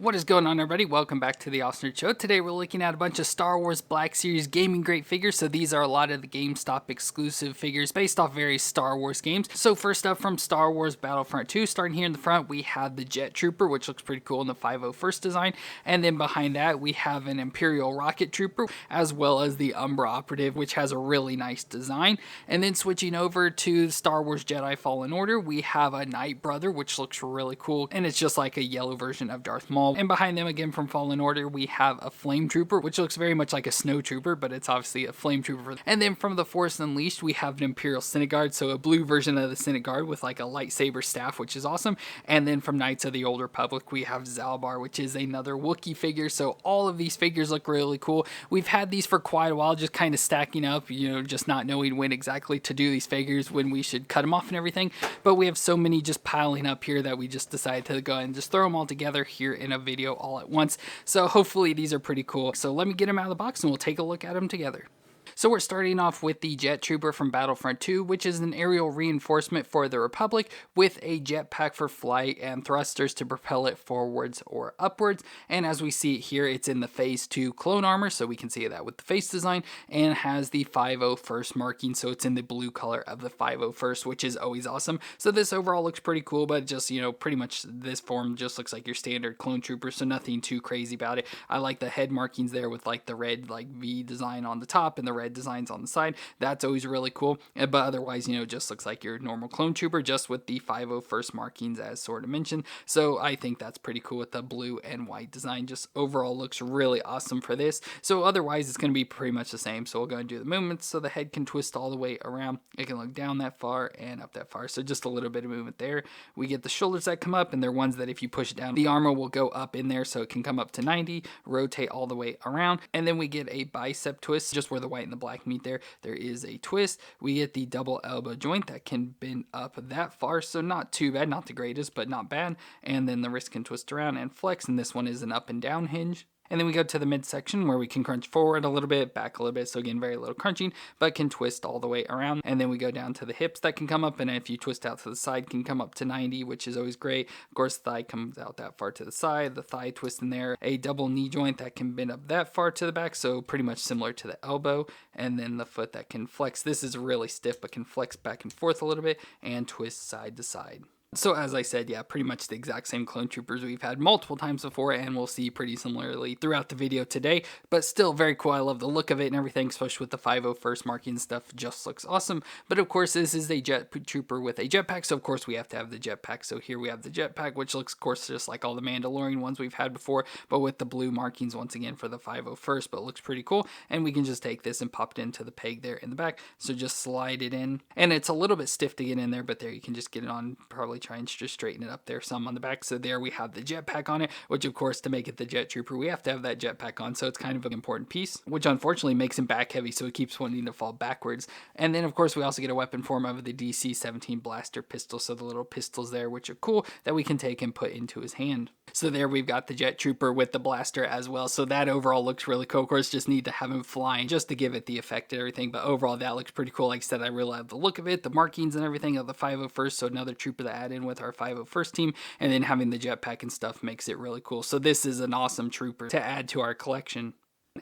What is going on, everybody? Welcome back to the Austin Show. Today we're looking at a bunch of Star Wars Black Series gaming grade figures. So these are a lot of the GameStop exclusive figures based off various Star Wars games. So first up, from Star Wars Battlefront 2, starting here in the front, we have the Jet Trooper, which looks pretty cool in the 501st design. And then behind that, we have an Imperial Rocket Trooper, as well as the Umbra Operative, which has a really nice design. And then switching over to Star Wars Jedi Fallen Order, we have a Nightbrother, which looks really cool. And it's just like a yellow version of Darth Maul. And behind them again from Fallen Order, we have a Flametrooper, which looks very much like a snow trooper, but it's obviously a Flametrooper. And then from the Force Unleashed, we have an Imperial Senate Guard, so a blue version of the Senate Guard with like a lightsaber staff, which is awesome. And then from Knights of the Old Republic, we have Zaalbar, which is another Wookiee figure. So all of these figures look really cool. We've had these for quite a while, just kind of stacking up, just not knowing when exactly to do these figures, when we should cut them off and everything. But we have so many just piling up here that we just decided to go ahead and just throw them all together here in a video all at once. So hopefully these are pretty cool. So let me get them out of the box and we'll take a look at them together. So we're starting off with the Jet Trooper from Battlefront 2, which is an aerial reinforcement for the Republic with a jetpack for flight and thrusters to propel it forwards or upwards. And as we see it here, it's in the Phase 2 clone armor, so we can see that with the face design, and has the 501st marking, so it's in the blue color of the 501st, which is always awesome. So this overall looks pretty cool, but just, pretty much this form just looks like your standard clone trooper, so nothing too crazy about it. I like the head markings there with like the red V design on the top and the red designs on the side. That's always really cool. But otherwise, just looks like your normal clone trooper, just with the 501st markings as sort of mentioned. So I think that's pretty cool with the blue and white design. Just overall looks really awesome for this. So otherwise, it's going to be pretty much the same. So we'll go and do the movements. So the head can twist all the way around. It can look down that far and up that far. So just a little bit of movement there. We get the shoulders that come up, and they're ones that if you push it down, the armor will go up in there. So it can come up to 90, rotate all the way around. And then we get a bicep twist, just where the white and the black meet there is a twist. We get the double elbow joint that can bend up that far, so not too bad, not the greatest, but not bad. And then the wrist can twist around and flex, and this one is an up and down hinge. And then we go to the midsection where we can crunch forward a little bit, back a little bit. So again, very little crunching, but can twist all the way around. And then we go down to the hips that can come up. And if you twist out to the side, can come up to 90, which is always great. Of course, the thigh comes out that far to the side. The thigh twist in there. A double knee joint that can bend up that far to the back. So pretty much similar to the elbow. And then the foot that can flex. This is really stiff, but can flex back and forth a little bit and twist side to side. So as I said, yeah, pretty much the exact same clone troopers we've had multiple times before, and we'll see pretty similarly throughout the video today, but still very cool. I love the look of it and everything, especially with the 501st marking stuff, just looks awesome. But of course, this is a jet trooper with a jetpack, so of course we have to have the jetpack. So here we have the jetpack, which looks of course just like all the Mandalorian ones we've had before, but with the blue markings once again for the 501st, but it looks pretty cool. And we can just take this and pop it into the peg there in the back, so just slide it in, and it's a little bit stiff to get in there, but there you can just get it on, probably try and just straighten it up there some on the back. So there we have the jetpack on it, which of course to make it the jet trooper we have to have that jetpack on, so it's kind of an important piece, which unfortunately makes him back heavy, so it keeps wanting to fall backwards. And then of course we also get a weapon form of the DC-17 blaster pistol, so the little pistols there, which are cool, that we can take and put into his hand. So there we've got the jet trooper with the blaster as well, so that overall looks really cool. Of course, just need to have him flying just to give it the effect and everything, but overall that looks pretty cool. Like I said, I really love the look of it, the markings and everything of the 501st, so another trooper to add in with our 501st team, and then having the jetpack and stuff makes it really cool. So this is an awesome trooper to add to our collection.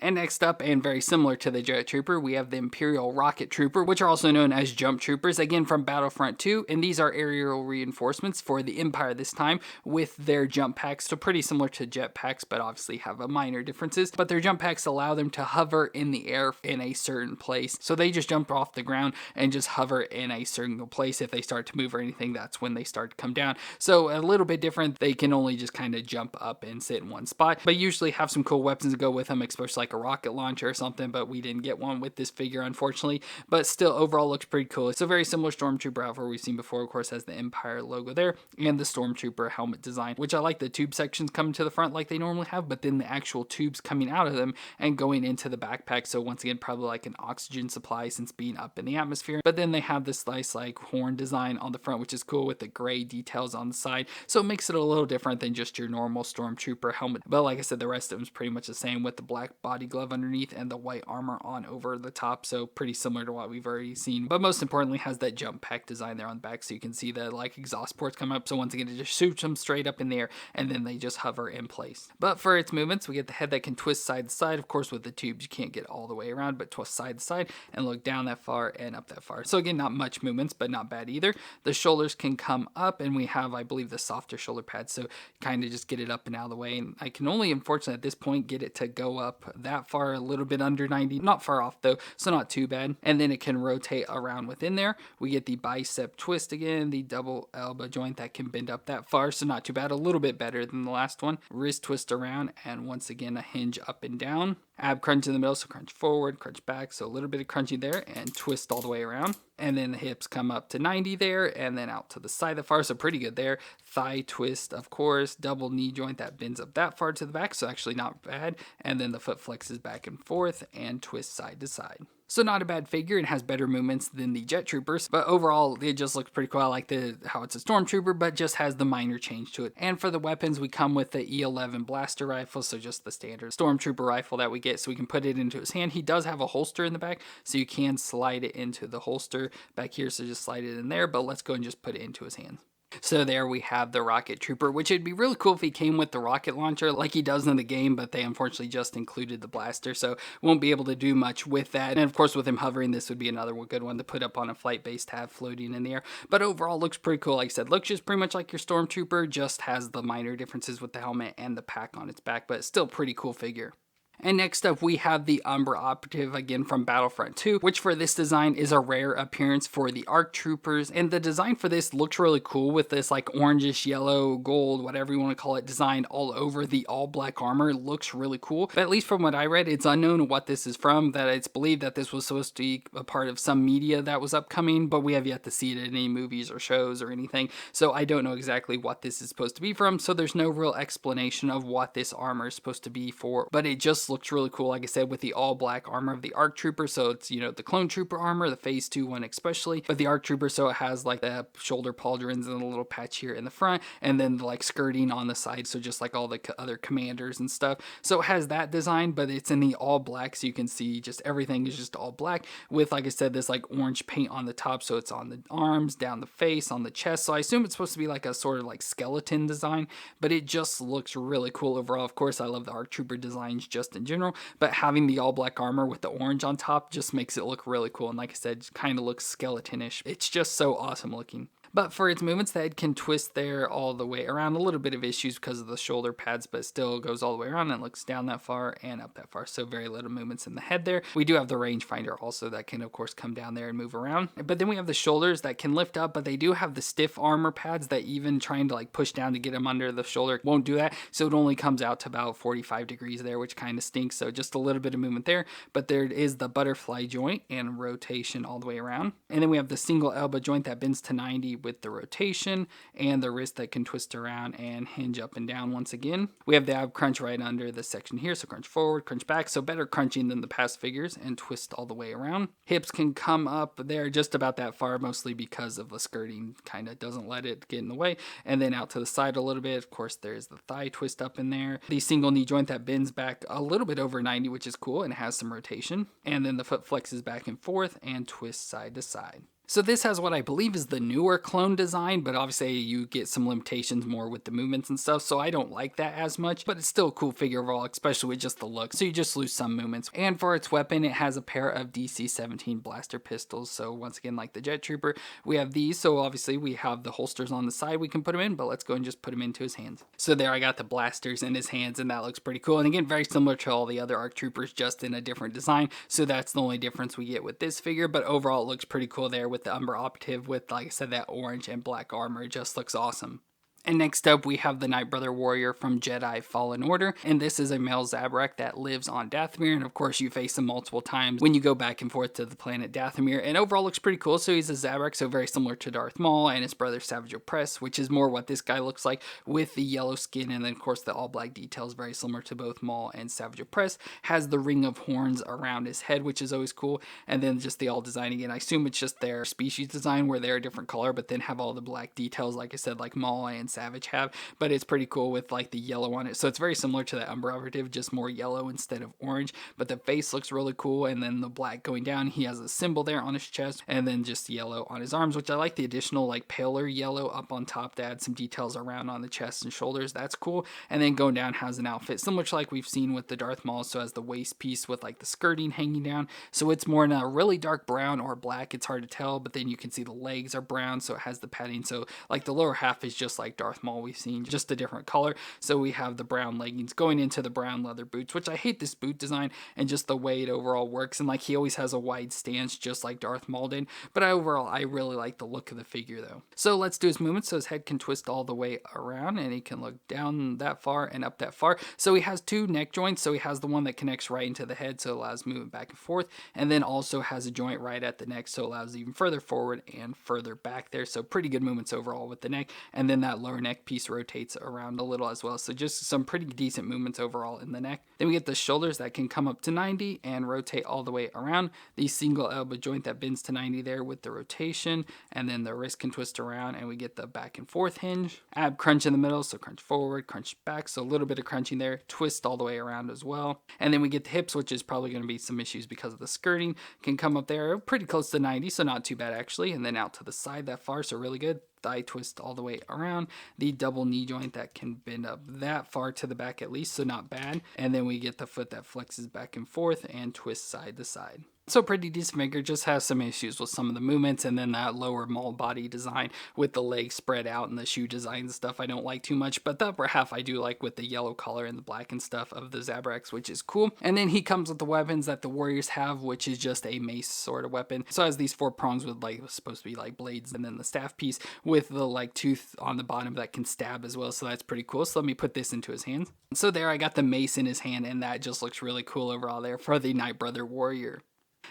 And next up, and very similar to the Jet Trooper, we have the Imperial Rocket Trooper, which are also known as Jump Troopers, again from Battlefront 2, and these are aerial reinforcements for the Empire this time with their jump packs, so pretty similar to jetpacks, but obviously have a minor differences. But their jump packs allow them to hover in the air in a certain place, so they just jump off the ground and just hover in a certain place. If they start to move or anything, that's when they start to come down. So a little bit different, they can only just kind of jump up and sit in one spot, but usually have some cool weapons to go with them, especially like a rocket launcher or something, but we didn't get one with this figure unfortunately, but still overall looks pretty cool. It's a very similar Stormtrooper outfit we've seen before, of course has the Empire logo there and the Stormtrooper helmet design, which I like the tube sections coming to the front like they normally have, but then the actual tubes coming out of them and going into the backpack, so once again probably like an oxygen supply since being up in the atmosphere. But then they have this nice like horn design on the front, which is cool with the gray details on the side, so it makes it a little different than just your normal Stormtrooper helmet. But like I said, the rest of them is pretty much the same with the black body glove underneath and the white armor on over the top, so pretty similar to what we've already seen, but most importantly has that jump pack design there on the back, so you can see the like exhaust ports come up, so once again it just shoots them straight up in the air and then they just hover in place. But for its movements, we get the head that can twist side to side. Of course with the tubes you can't get all the way around, but twist side to side and look down that far and up that far, so again not much movements but not bad either. The shoulders can come up and we have, I believe, the softer shoulder pads, so kind of just get it up and out of the way, and I can only unfortunately at this point get it to go up that far, a little bit under 90, not far off though, so not too bad. And then it can rotate around within there. We get the bicep twist again, the double elbow joint that can bend up that far, so not too bad, a little bit better than the last one. Wrist twist around, and once again a hinge up and down. Ab crunch in the middle, so crunch forward, crunch back, so a little bit of crunching there, and twist all the way around. And then the hips come up to 90 there, and then out to the side that far, so pretty good there. Thigh twist, of course, double knee joint that bends up that far to the back, so actually not bad. And then the foot flexes back and forth, and twist side to side. So not a bad figure. It has better movements than the Jet Troopers, but overall it just looks pretty cool. I like how it's a Stormtrooper, but just has the minor change to it. And for the weapons, we come with the E11 blaster rifle, so just the standard Stormtrooper rifle that we get, so we can put it into his hand. He does have a holster in the back, so you can slide it into the holster back here, so just slide it in there, but let's go and just put it into his hand. So there we have the Rocket Trooper, which it'd be really cool if he came with the rocket launcher like he does in the game, but they unfortunately just included the blaster, so won't be able to do much with that. And of course with him hovering, this would be another good one to put up on a flight base to have floating in the air. But overall looks pretty cool. Like I said, looks just pretty much like your Stormtrooper, just has the minor differences with the helmet and the pack on its back, but still pretty cool figure. And next up we have the Umbra Operative, again from Battlefront 2, which for this design is a rare appearance for the ARC Troopers. And the design for this looks really cool with this like orangish, yellow, gold, whatever you want to call it, designed all over the all black armor. It looks really cool. But at least from what I read, it's unknown what this is from, that it's believed that this was supposed to be a part of some media that was upcoming, but we have yet to see it in any movies or shows or anything. So I don't know exactly what this is supposed to be from, so there's no real explanation of what this armor is supposed to be for, but it just looks really cool, like I said, with the all black armor of the ARC Trooper. So it's, you know, the Clone Trooper armor, the Phase 2 one especially, but the ARC Trooper, so it has like the shoulder pauldrons and a little patch here in the front, and then the, like skirting on the side, so just like all the other commanders and stuff. So it has that design, but it's in the all black, so you can see just everything is just all black with, like I said, this like orange paint on the top, so it's on the arms, down the face, on the chest. So I assume it's supposed to be like a sort of like skeleton design, but it just looks really cool overall. Of course I love the ARC Trooper designs just in general, but having the all black armor with the orange on top just makes it look really cool, and like I said, kind of looks skeletonish. It's just so awesome looking. But for its movements, the head can twist there all the way around. A little bit of issues because of the shoulder pads, but still goes all the way around and looks down that far and up that far. So very little movements in the head there. We do have the rangefinder also that can, of course, come down there and move around. But then we have the shoulders that can lift up, but they do have the stiff armor pads that even trying to like push down to get them under the shoulder won't do that. So it only comes out to about 45 degrees there, which kind of stinks. So just a little bit of movement there. But there is the butterfly joint and rotation all the way around. And then we have the single elbow joint that bends to 90 with the rotation, and the wrist that can twist around and hinge up and down once again. We have the ab crunch right under the section here, so crunch forward, crunch back, so better crunching than the past figures, and twist all the way around. Hips can come up there just about that far, mostly because of the skirting kind of doesn't let it get in the way, and then out to the side a little bit. Of course there's the thigh twist up in there, the single knee joint that bends back a little bit over 90, which is cool and has some rotation, and then the foot flexes back and forth and twists side to side. So this has what I believe is the newer clone design, but obviously you get some limitations more with the movements and stuff, so I don't like that as much, but it's still a cool figure overall, especially with just the look, so you just lose some movements. And for its weapon, it has a pair of DC-17 blaster pistols, so once again, like the Jet Trooper, we have these, so obviously we have the holsters on the side we can put them in, but let's go and just put them into his hands. So there I got the blasters in his hands, and that looks pretty cool, and again, very similar to all the other ARC Troopers, just in a different design, so that's the only difference we get with this figure, but overall it looks pretty cool there with the Umbra Operative with, like I said, that orange and black armor. It just looks awesome. And next up, we have the Nightbrother warrior from Jedi Fallen Order, and this is a male Zaalbar that lives on Dathomir, and of course you face him multiple times when you go back and forth to the planet Dathomir, and overall looks pretty cool. So he's a Zaalbar, so very similar to Darth Maul and his brother Savage Opress, which is more what this guy looks like with the yellow skin, and then of course the all black details, very similar to both Maul and Savage Opress. Has the ring of horns around his head, which is always cool, and then just the all design again. I assume it's just their species design where they're a different color, but then have all the black details, like I said, like Maul and and Savage have, but it's pretty cool with like the yellow on it. So it's very similar to the Umbra Operative, just more yellow instead of orange, but the face looks really cool. And then the black going down, he has a symbol there on his chest, and then just yellow on his arms, which I like the additional like paler yellow up on top to add some details around on the chest and shoulders. That's cool. And then going down has an outfit similar to like we've seen with the Darth Maul, so has the waist piece with like the skirting hanging down, so it's more in a really dark brown or black, it's hard to tell, but then you can see the legs are brown, so it has the padding. So like the lower half is just like Darth Maul we've seen, just a different color. So we have the brown leggings going into the brown leather boots, which I hate this boot design and just the way it overall works, and like he always has a wide stance just like Darth Maul did, but overall I really like the look of the figure though. So let's do his movements. So his head can twist all the way around, and he can look down that far and up that far. So he has two neck joints, so he has the one that connects right into the head, so it allows movement back and forth, and then also has a joint right at the neck, so it allows even further forward and further back there. So pretty good movements overall with the neck, and then that lower neck piece rotates around a little as well, so just some pretty decent movements overall in the neck. Then we get the shoulders that can come up to 90 and rotate all the way around, the single elbow joint that bends to 90 there with the rotation, and then the wrist can twist around, and we get the back and forth hinge. Ab crunch in the middle, so crunch forward, crunch back, so a little bit of crunching there, twist all the way around as well. And then we get the hips, which is probably going to be some issues because of the skirting, can come up there pretty close to 90, so not too bad actually, and then out to the side that far, so really good. Thigh twist all the way around, the double knee joint that can bend up that far to the back at least, so not bad. And then we get the foot that flexes back and forth and twists side to side. So pretty decent figure, just has some issues with some of the movements, and then that lower maul body design with the legs spread out and the shoe design and stuff I don't like too much, but the upper half I do like with the yellow color and the black and stuff of the Xalbar, which is cool. And then he comes with the weapons that the warriors have, which is just a mace sort of weapon. So it has these 4 prongs with like supposed to be like blades, and then the staff piece with the like tooth on the bottom that can stab as well, so that's pretty cool. So let me put this into his hands. So there I got the mace in his hand, and that just looks really cool overall there for the Nightbrother warrior.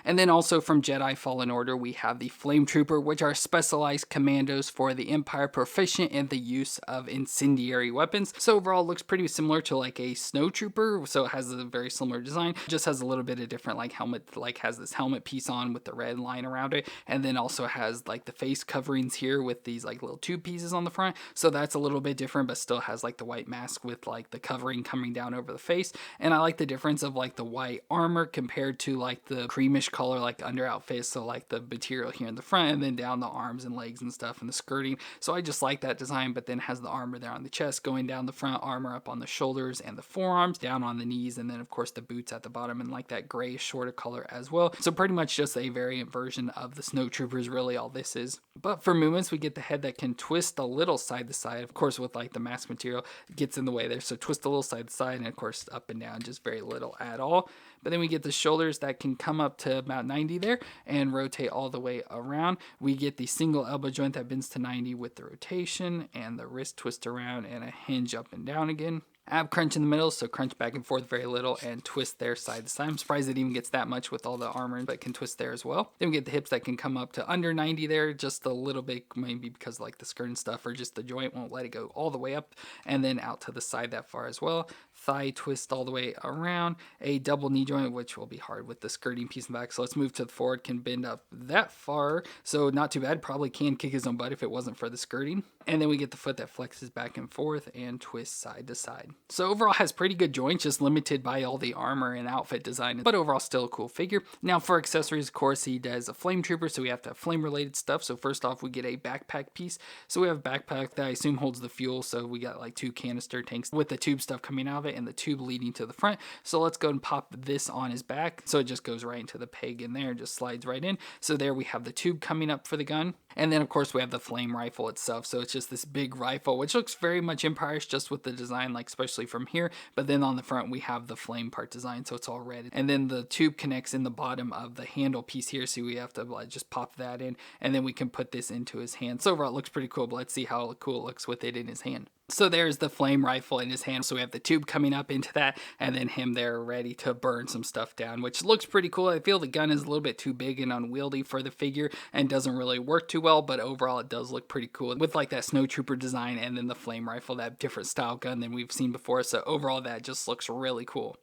And then also from Jedi Fallen Order, we have the Flametrooper, which are specialized commandos for the Empire proficient in the use of incendiary weapons. So overall, it looks pretty similar to like a snowtrooper, so it has a very similar design, just has a little bit of different like helmet, like has this helmet piece on with the red line around it, and then also has like the face coverings here with these like little tube pieces on the front, so that's a little bit different, but still has like the white mask with like the covering coming down over the face. And I like the difference of like the white armor compared to like the creamish color like under outfit, so like the material here in the front and then down the arms and legs and stuff and the skirting. So I just like that design, but then has the armor there on the chest going down the front, armor up on the shoulders and the forearms, down on the knees, and then of course the boots at the bottom and like that grayish shorter color as well. So pretty much just a variant version of the snowtroopers, really all this is. But for movements, we get the head that can twist a little side to side, of course with like the mask material gets in the way there, so twist a little side to side, and of course up and down, just very little at all. But then we get the shoulders that can come up to about 90 there and rotate all the way around. We get the single elbow joint that bends to 90 with the rotation, and the wrist twist around and a hinge up and down again. Ab crunch in the middle, so crunch back and forth very little and twist there side to side. I'm surprised it even gets that much with all the armor, but can twist there as well. Then we get the hips that can come up to under 90 there, just a little bit, maybe because like the skirt and stuff, or just the joint won't let it go all the way up, and then out to the side that far as well. Thigh twist all the way around, a double knee joint, which will be hard with the skirting piece in the back. So let's move to the forward, can bend up that far, so not too bad, probably can kick his own butt if it wasn't for the skirting. And then we get the foot that flexes back and forth and twists side to side. So overall has pretty good joints, just limited by all the armor and outfit design, but overall still a cool figure. Now for accessories, of course, he does a Flametrooper, so we have to have flame related stuff. So first off, we get a backpack piece. So we have a backpack that I assume holds the fuel, so we got like 2 canister tanks with the tube stuff coming out of it and the tube leading to the front. So let's go and pop this on his back, so it just goes right into the peg in there, just slides right in. So there we have the tube coming up for the gun. And then of course we have the flame rifle itself, so it's just this big rifle, which looks very much Empire-ish just with the design, like especially from here. But then on the front we have the flame part design, so it's all red. And then the tube connects in the bottom of the handle piece here, so we have to like just pop that in, and then we can put this into his hand. So overall it looks pretty cool, but let's see how cool it looks with it in his hand. So there's the flame rifle in his hand. So we have the tube coming up into that, and then him there ready to burn some stuff down, which looks pretty cool. I feel the gun is a little bit too big and unwieldy for the figure and doesn't really work too well, but overall it does look pretty cool with like that snowtrooper design and then the flame rifle, that different style gun than we've seen before. So overall that just looks really cool.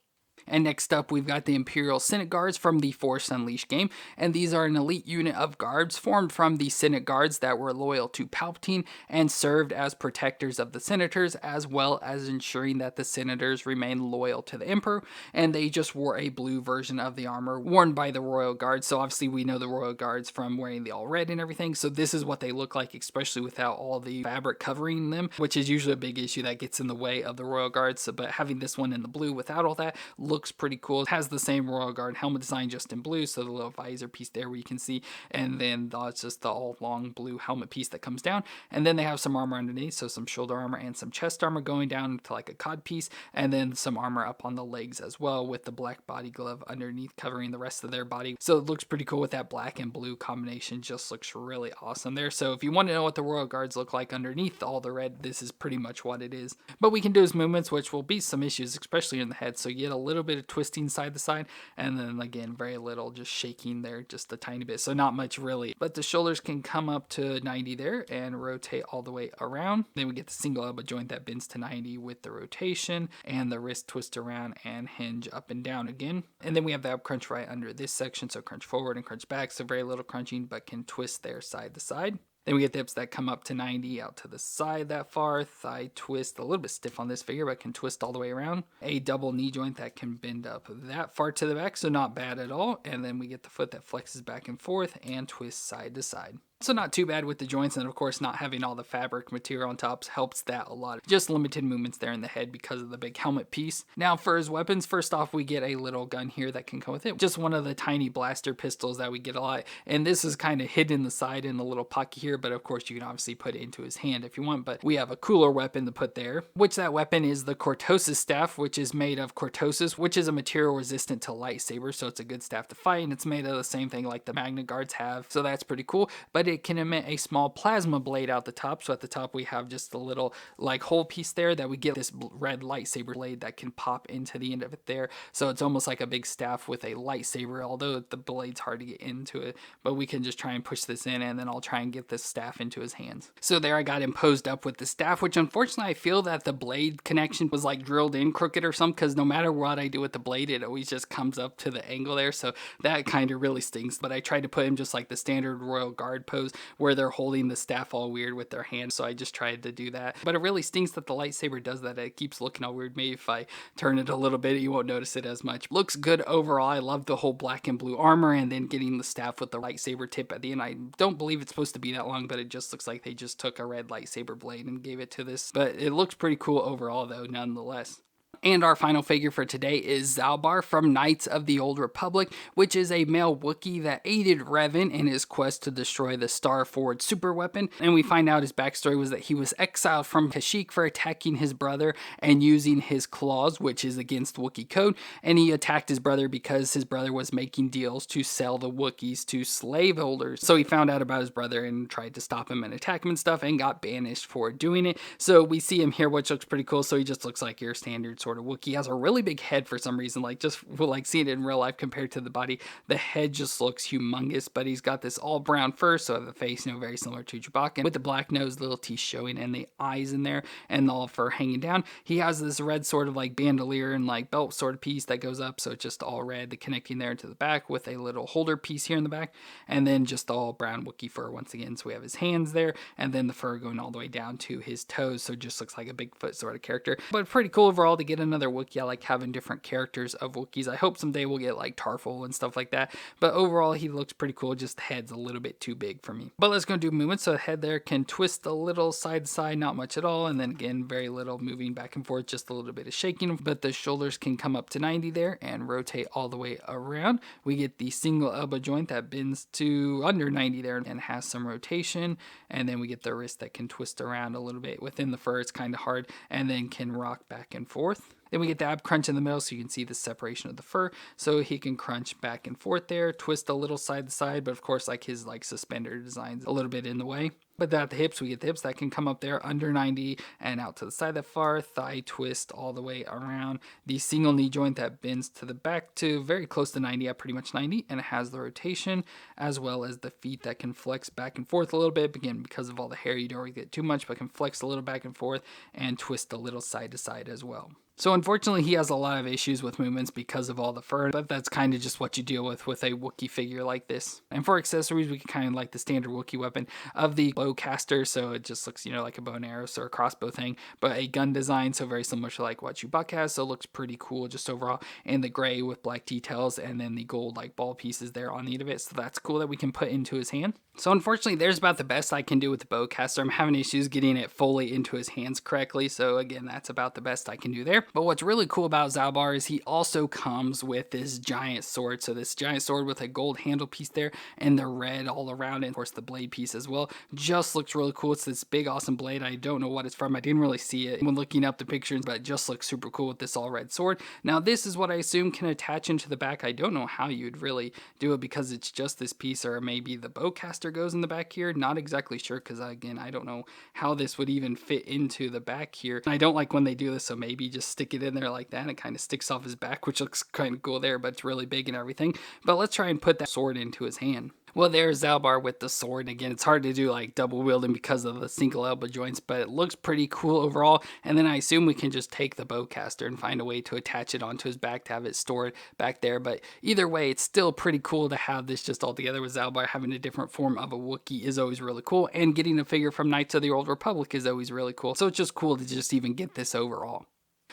And next up, we've got the Imperial Senate Guards from the Force Unleashed game, and these are an elite unit of guards formed from the Senate Guards that were loyal to Palpatine and served as protectors of the senators, as well as ensuring that the senators remain loyal to the Emperor. And they just wore a blue version of the armor worn by the Royal Guards. So obviously we know the Royal Guards from wearing the all red and everything, so this is what they look like, especially without all the fabric covering them, which is usually a big issue that gets in the way of the Royal Guards. So, but having this one in the blue without all that looks pretty cool. It has the same Royal Guard helmet design, just in blue, so the little visor piece there where you can see, and then it's just the all long blue helmet piece that comes down. And then they have some armor underneath, so some shoulder armor and some chest armor going down to like a cod piece, and then some armor up on the legs as well, with the black body glove underneath covering the rest of their body. So it looks pretty cool with that black and blue combination. Just looks really awesome there. So if you want to know what the Royal Guards look like underneath all the red, this is pretty much what it is. But we can do his movements, which will be some issues, especially in the head. So you get a little bit of twisting side to side, and then again very little just shaking there, just a tiny bit, so not much really. But the shoulders can come up to 90 there and rotate all the way around. Then we get the single elbow joint that bends to 90 with the rotation, and the wrist twist around and hinge up and down again. And then we have the up crunch right under this section, so crunch forward and crunch back, so very little crunching, but can twist there side to side. Then we get the hips that come up to 90 out to the side that far. Thigh twist, a little bit stiff on this figure, but can twist all the way around. A double knee joint that can bend up that far to the back, so not bad at all. And then we get the foot that flexes back and forth and twists side to side. So not too bad with the joints, and of course not having all the fabric material on top helps that a lot. Just limited movements there in the head because of the big helmet piece. Now for his weapons, first off we get a little gun here that can come with it. Just one of the tiny blaster pistols that we get a lot, and this is kind of hidden in the side in a little pocket here, but of course you can obviously put it into his hand if you want. But we have a cooler weapon to put there, which that weapon is the Cortosis staff, which is made of Cortosis, which is a material resistant to lightsabers, so it's a good staff to fight, and it's made of the same thing like the Magna Guards have, so that's pretty cool. But it can emit a small plasma blade out the top, so at the top we have just a little like hole piece there that we get this red lightsaber blade that can pop into the end of it there, so it's almost like a big staff with a lightsaber, although the blade's hard to get into it. But we can just try and push this in, and then I'll try and get this staff into his hands. So there I got him posed up with the staff, which unfortunately I feel that the blade connection was like drilled in crooked or something, because no matter what I do with the blade it always just comes up to the angle there, so that kind of really stings. But I tried to put him just like the standard Royal Guard pose where they're holding the staff all weird with their hands, so I just tried to do that. But it really stinks that the lightsaber does that. It keeps looking all weird. Maybe if I turn it a little bit you won't notice it as much. Looks good overall. I love the whole black and blue armor, and then getting the staff with the lightsaber tip at the end. I don't believe it's supposed to be that long, but it just looks like they just took a red lightsaber blade and gave it to this. But it looks pretty cool overall though, nonetheless. And our final figure for today is Zaalbar from Knights of the Old Republic, which is a male Wookiee that aided Revan in his quest to destroy the Star Forward super weapon. And we find out his backstory was that he was exiled from Kashyyyk for attacking his brother and using his claws, which is against Wookiee code. And he attacked his brother because his brother was making deals to sell the Wookiees to slaveholders. So he found out about his brother and tried to stop him and attack him and stuff, and got banished for doing it. So we see him here, which looks pretty cool. So he just looks like your standard sort of Wookiee. Has a really big head for some reason, like just like seeing it in real life compared to the body, the head just looks humongous. But he's got this all brown fur, so the face, very similar to Chewbacca, with the black nose, little teeth showing, and the eyes in there, and all fur hanging down. He has this red sort of like bandolier and like belt sort of piece that goes up, so it's just all red, the connecting there to the back with a little holder piece here in the back, and then just all brown Wookiee fur once again. So we have his hands there, and then the fur going all the way down to his toes, so it just looks like a Bigfoot sort of character. But pretty cool overall to get another Wookiee. I like having different characters of Wookiees. I hope someday we'll get like Tarful and stuff like that. But overall, he looks pretty cool. Just the head's a little bit too big for me. But let's go do movements. So the head there can twist a little side to side, not much at all. And then again, very little moving back and forth, just a little bit of shaking. But the shoulders can come up to 90 there and rotate all the way around. We get the single elbow joint that bends to under 90 there and has some rotation. And then we get the wrist that can twist around a little bit within the fur. It's kind of hard, and then can rock back and forth. Then we get the ab crunch in the middle, so you can see the separation of the fur. So he can crunch back and forth there, twist a little side to side, but of course like his like suspender design's a little bit in the way. But at the hips, we get the hips that can come up there under 90 and out to the side that far. Thigh twist all the way around. The single knee joint that bends to the back to very close to 90, at pretty much 90, and it has the rotation, as well as the feet that can flex back and forth a little bit. Again, because of all the hair, you don't really get too much, but can flex a little back and forth and twist a little side to side as well. So unfortunately he has a lot of issues with movements because of all the fur, but that's kind of just what you deal with a Wookiee figure like this. And for accessories, we can kind of like the standard Wookiee weapon of the bowcaster, so it just looks, you know, like a bow and arrow or a crossbow thing, but a gun design, so very similar to like what Chewbacca has, so it looks pretty cool just overall. And the gray with black details and then the gold like ball pieces there on the end of it, so that's cool that we can put into his hand. So unfortunately, there's about the best I can do with the bowcaster. I'm having issues getting it fully into his hands correctly, so again, that's about the best I can do there. But what's really cool about Zaalbar is he also comes with this giant sword. So this giant sword with a gold handle piece there and the red all around it. Of course, the blade piece as well. Just looks really cool. It's this big, awesome blade. I don't know what it's from. I didn't really see it when looking up the pictures, but it just looks super cool with this all red sword. Now, this is what I assume can attach into the back. I don't know how you'd really do it because it's just this piece, or maybe the bowcaster goes in the back here. Not exactly sure because, again, I don't know how this would even fit into the back here. And I don't like when they do this, so maybe just stick it in there like that and it kind of sticks off his back, which looks kind of cool there, but it's really big and everything. But let's try and put that sword into his hand. Well, there's Zaalbar with the sword. Again, it's hard to do like double wielding because of the single elbow joints, but it looks pretty cool overall. And then I assume we can just take the bowcaster and find a way to attach it onto his back to have it stored back there. But either way, it's still pretty cool to have this just all together with Zaalbar. Having a different form of a Wookiee is always really cool, and getting a figure from Knights of the Old Republic is always really cool. So it's just cool to just even get this overall.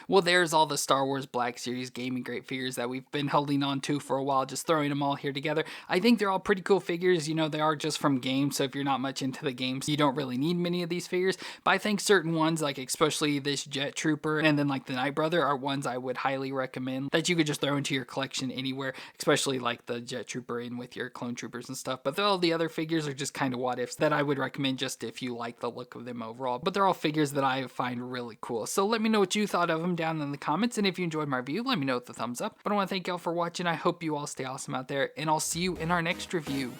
Well, there's all the Star Wars Black Series gaming great figures that we've been holding on to for a while, just throwing them all here together. I think they're all pretty cool figures. You know, they are just from games, so if you're not much into the games, you don't really need many of these figures. But I think certain ones, like especially this Jet Trooper and then like the Nightbrother, are ones I would highly recommend that you could just throw into your collection anywhere, especially like the Jet Trooper in with your clone troopers and stuff. But all the other figures are just kind of what ifs that I would recommend just if you like the look of them overall. But they're all figures that I find really cool. So let me know what you thought of them down in the comments, and if you enjoyed my review, let me know with the thumbs up. But I want to thank y'all for watching. I hope you all stay awesome out there, and I'll see you in our next review.